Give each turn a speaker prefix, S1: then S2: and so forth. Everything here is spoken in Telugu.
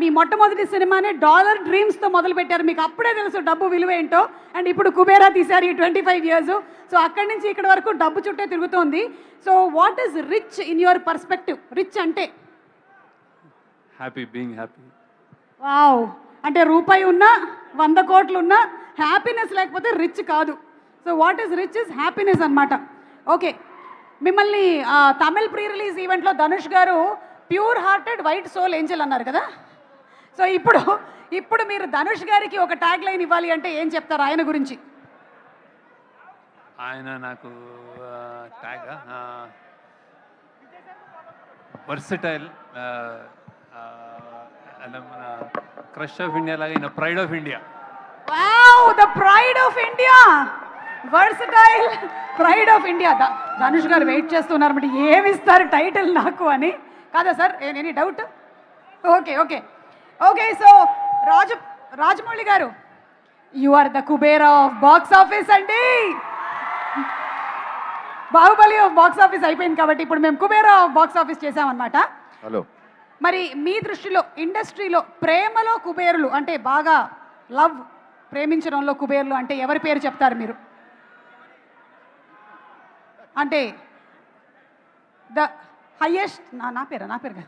S1: మీ మొట్టమొదటి సినిమానే డాలర్ డ్రీమ్స్తో మొదలు పెట్టారు. మీకు అప్పుడే తెలుసు డబ్బు విలువ ఏంటో. అండ్ ఇప్పుడు కుబేరా తీశారు ఈ 25 ఇయర్స్. సో అక్కడి నుంచి ఇక్కడ వరకు డబ్బు చుట్టే తిరుగుతోంది. So what is rich in your perspective? Rich అంటే
S2: హ్యాపీ, బీయింగ్ హ్యాపీ.
S1: వావ్, అంటే రూపాయి ఉన్నా 100 కోట్లు ఉన్నా హ్యాపీనెస్ లేకపోతే రిచ్ కాదు. So what is rich is happiness అనమాట. ఓకే, మిమ్మల్ని తమిళ్ ప్రీ రిలీజ్ ఈవెంట్లో ధనుష్ గారు pure hearted white soul angel అన్నారు కదా. సో ఇప్పుడు మీరు ధనుష్ గారికి ఒక ట్యాగ్ లైన్ ఇవ్వాలి అంటే ఏం చెప్తారు ఆయన గురించి?
S2: ఆయన నాకు ట్యాగ్ వర్సటైల్, మన క్రష్ ఆఫ్ ఇండియా లాగా ఈయన pride of India.
S1: Wow, the pride of India, versatile, pride of India. Dhanush గారు వెయిట్ చేస్తున్నారు బట్ ఏమి ఇస్తారు టైటిల్ నాకు అని కాదా sir? Any doubt? Okay okay okay. So Rajamouli గారు, you are the Kubera of box office అండి. బాహుబలి ఆఫ్ బాక్స్ ఆఫీస్ అయిపోయింది కాబట్టి ఇప్పుడు మేము కుబేరా ఆఫ్ బాక్స్ ఆఫీస్ చేసామన్నమాట.
S3: హలో,
S1: మరి మీ దృష్టిలో ఇండస్ట్రీలో ప్రేమలో కుబేరులు అంటే బాగా లవ్, ప్రేమించడంలో కుబేరులు అంటే ఎవరి పేరు చెప్తారు మీరు? అంటే ద హైయెస్ట్ నా పేరు కాదు